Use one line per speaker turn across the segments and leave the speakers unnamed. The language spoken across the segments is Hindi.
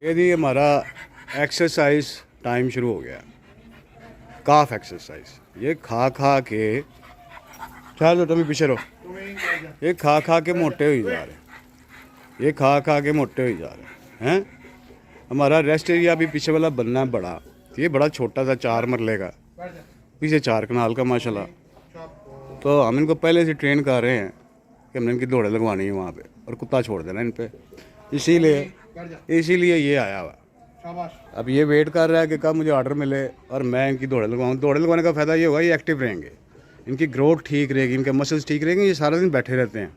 ये जी हमारा एक्सरसाइज टाइम शुरू हो गया। काफ एक्सरसाइज ये खा खा के चलो तुम पीछे रहो। ये खा खा के मोटे हो जा रहे, ये खा खा के मोटे हो जा रहे हैं। हमारा रेस्ट एरिया भी पीछे वाला बनना है बड़ा। ये बड़ा छोटा सा 4 मरले का, पीछे 4 कनाल का माशाल्लाह। तो हम इनको पहले से ट्रेन कर रहे हैं कि हमने इनकी दौड़ें लगवानी है वहाँ पे और कुत्ता छोड़ देना इन पे। इसीलिए ये आया हुआ। अब ये वेट कर रहा है कि कब मुझे ऑर्डर मिले और मैं इनकी दौड़ें लगवाऊँ। दौड़ें लगवाने का फ़ायदा ये होगा, ये एक्टिव रहेंगे, इनकी ग्रोथ ठीक रहेगी, इनके मसल्स ठीक रहेंगे। ये सारा दिन बैठे रहते हैं।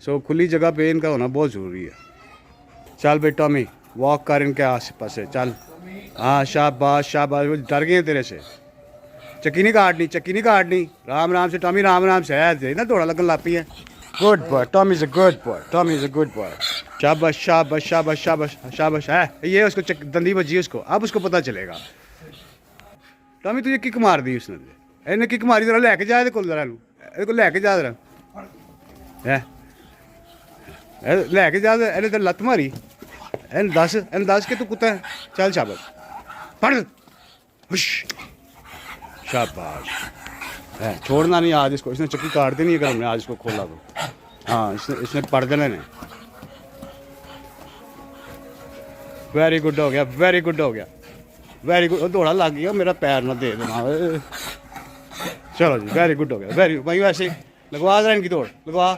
सो खुली जगह पे इनका होना बहुत ज़रूरी है। चल बेटा टॉमी वॉक कर इनके आस पास से चल। हाँ शाबाश शाबाश, वो डर गए हैं तेरे से। चक्की नहीं काटनी, चक्की नहीं काटनी। राम राम से टॉमी, राम राम से है ना, दौड़ा लगन लापी है। Good boy Tommy is a good boy, Tommy is a good boy. शाबाश शाबाश शाबाश शाबाश शाबाश है। ये उसको दंदी बजी उसको, अब उसको पता चलेगा। टॉमी तुझे किक मार दी उसने, इन्हें किक मारी जरा लैके जा को लैके जा जरा है लैके जा। इन्हें तो लत्त मारी। इन दस के तू कुत्ता है। चल शाबाश पढ़ हुश शाबाश है। छोड़ना नहीं आज इसको, इसने चक्की काटती नहीं अगर हमने आज इसको खोला तो। हाँ इसने पढ़ देना नहीं। वेरी गुड हो गया, वेरी गुड हो गया, वेरी गुड। दौड़ा लग गया, मेरा पैर ना दे देना। चलो जी वेरी गुड हो गया, वेरी भाई। वैसे लगवा जरा इनकी दौड़ लगवा।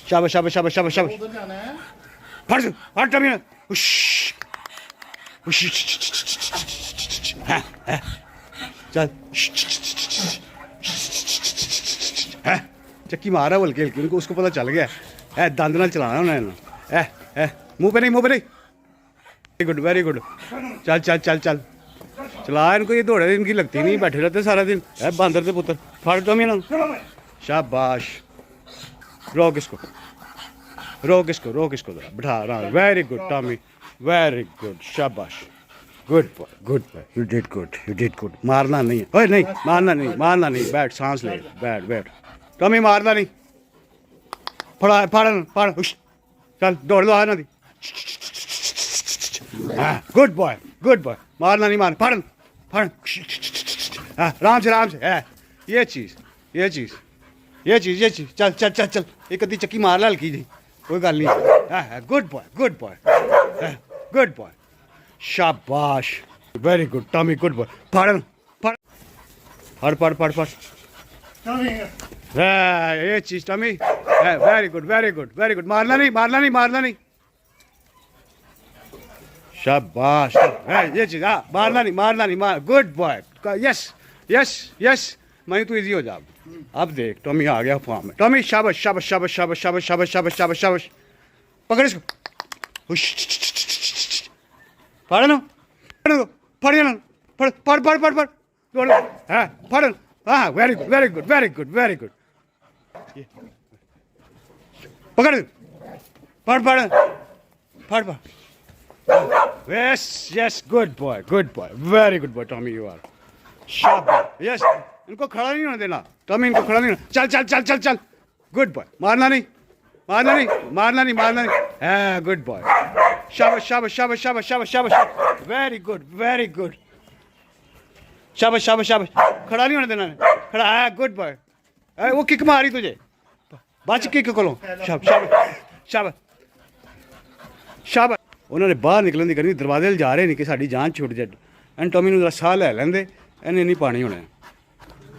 शाबाश शाबाश शाबाश शाबाश शाबाश। फट फट टमी हुश हुश। चल चक्की मारा बल्कि हल्की, उनको उसको पता चल गया है। दंद नाल चलाना उन्होंने। मुंह पे नहीं, मुंह पे नहीं। Very good very good. चल चल चल चल चला इनको। ये दौड़े इनकी लगती नहीं, बैठे रहते सारा दिन। है बंदर से पुत्र। फट टॉमी ना। शाबाश। रोक इसको, रोक इसको, रोक इसको जरा बिठा रहा। Very good Tommy, very good शाबाश। Good boy, good boy, you did good, you did good. मारना नहीं है, ओए नहीं मारना नहीं, मारना नहीं। बैठ सांस ले, बैठ बैठ टॉमी, मारना नहीं। फड़ा फाड़ फाड़ हुश। चल दौड़ लो आना दी। Good boy, good boy. मारना नहीं, मार फाड़ फाड़। राम से है। ये चीज़ ये चीज़ ये चीज़ ये चीज़। चल चल चल चल, एक अद्धी चक्की मार ला हल्की जी, कोई गल नहीं। Good boy, good boy, good boy. शाबाश very good Tommy, good boy. फाड़ फाड़ फाड़ फाड़ फाड़ फाड़। ये चीज़ Tommy, very good very good very good. मारना नहीं, मारना नहीं, मारना नहीं। शाबाश ये चीज़। हाँ मारना नहीं, मारना नहीं, मार। Good boy, yes yes yes. मैं तू इजी हो जा। अब देख टॉमी आ गया फॉर्म में। टॉमी शाबाश शाबाश शाबाश शाबाश शाबाश शाबाश शाबाश शाबाश शाबाश। पकड़ इसको, फाड़ ना, फाड़ ना, फाड़ फाड़ फाड़ फाड़ फाड़ दौड़। हाँ फाड़। हाँ very good very good very good very good. पकड़ फाड़ फाड़ फाड़ फाड़। Yes yes good boy, good boy, very good boy Tommy, you are शाबाश। यस इनको खड़ा नहीं होने देना टॉमी, इनको खड़ा नहीं होना। चल चल चल चल चल। गुड बॉय, मारना नहीं, मारना नहीं, मारना नहीं, मारना नहीं। है गुड बॉय। शाबाश शाबाश शाबाश शाबाश शाबाश शाबाश। Very good very good. शाबाश शाबाश शाबाश। खड़ा नहीं होने देना, खड़ा है। Good boy. वो किक मारी तुझे, बच किक को। शाबाश शाबाश शाबाश। उन्होंने बाहर निकलन की करनी, दरवाजे जा रहे नहीं कि साड़ी जान छुट जाए। एंड टॉमी जरा साह लै लेंदे, इन्हें नहीं पानी होने।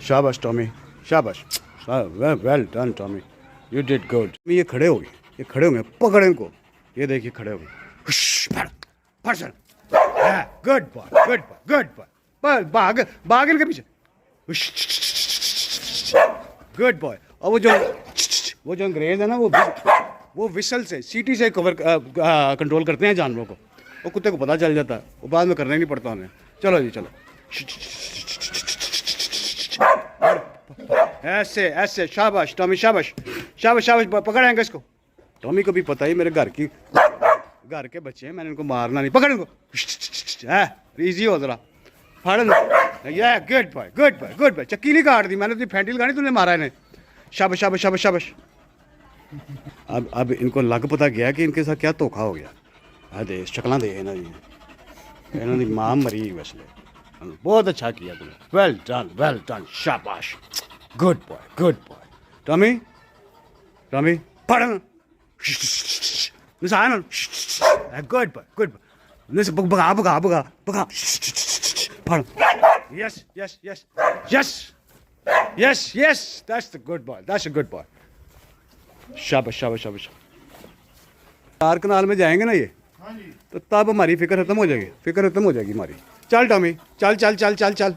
शाबाश टॉमी शाबाश, well done Tommy, you did good. ये खड़े हो गए, ये खड़े हो गए, पकड़ इनको। ये देखिए खड़े हो गए। Good boy, good boy, good boy. भाग भाग इनके पीछे। Good boy. और वो जो अंग्रेज है ना, वो विसल से, सीटी से कवर कंट्रोल करते हैं जानवरों को। वो कुत्ते को पता चल जाता है, वो बाद में करना ही नहीं पड़ता उन्हें। चलो जी चलो, ऐसे ऐसे। शाबाश टॉमी शाबाश शाबाश शाबाश। पकड़ेंगे इसको। टॉमी को भी पता ही मेरे घर के बच्चे हैं, मैंने इनको मारना नहीं। पकड़ इनको, इजी हो जरा। फाड़। ये good boy, good boy, good boy. चक्की नहीं काट दी मैंने, अपनी फैंटी लगानी, तूने मारा इन्हें। शाबाश शाबाश शाबाश शाबाश। अब इनको लग पता गया कि इनके साथ क्या धोखा हो गया। आ दे शक्लां दे इन्हां दी मां मरी वैसे बहुत अच्छा किया तूने वेल डन शाबाश गुड बॉय टॉमी टॉमी पढ़ निशान गुड बॉय भगा पढ़ yes that's a good boy शाबाश चार कनाल में जाएंगे ना ये तो तब हमारी फिक्र खत्म हो जाएगी हमारी। चल टॉमी चल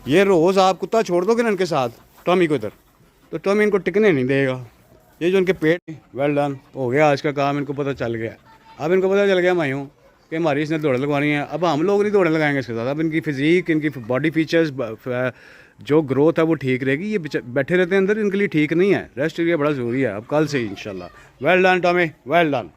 ये रोज़ आप कुत्ता छोड़ दोगे ना इनके साथ टॉमी को इधर तो टॉमी इनको टिकने नहीं देगा। ये जो इनके पेट वेल डन हो गया आज का काम, इनको पता चल गया। अब इनको पता चल गया मायूं कि हमारी इसने दौड़ें लगवानी है। अब हम लोग नहीं दौड़ें लगाएंगे इसके साथ। अब इनकी फिज़ीक, इनकी बॉडी फीचर्स, जो ग्रोथ है वो ठीक रहेगी। ये बैठे रहते हैं अंदर, इनके लिए ठीक नहीं है। रेस्ट एरिया बड़ा ज़रूरी है अब कल से इंशाल्लाह। Well done Tommy well done.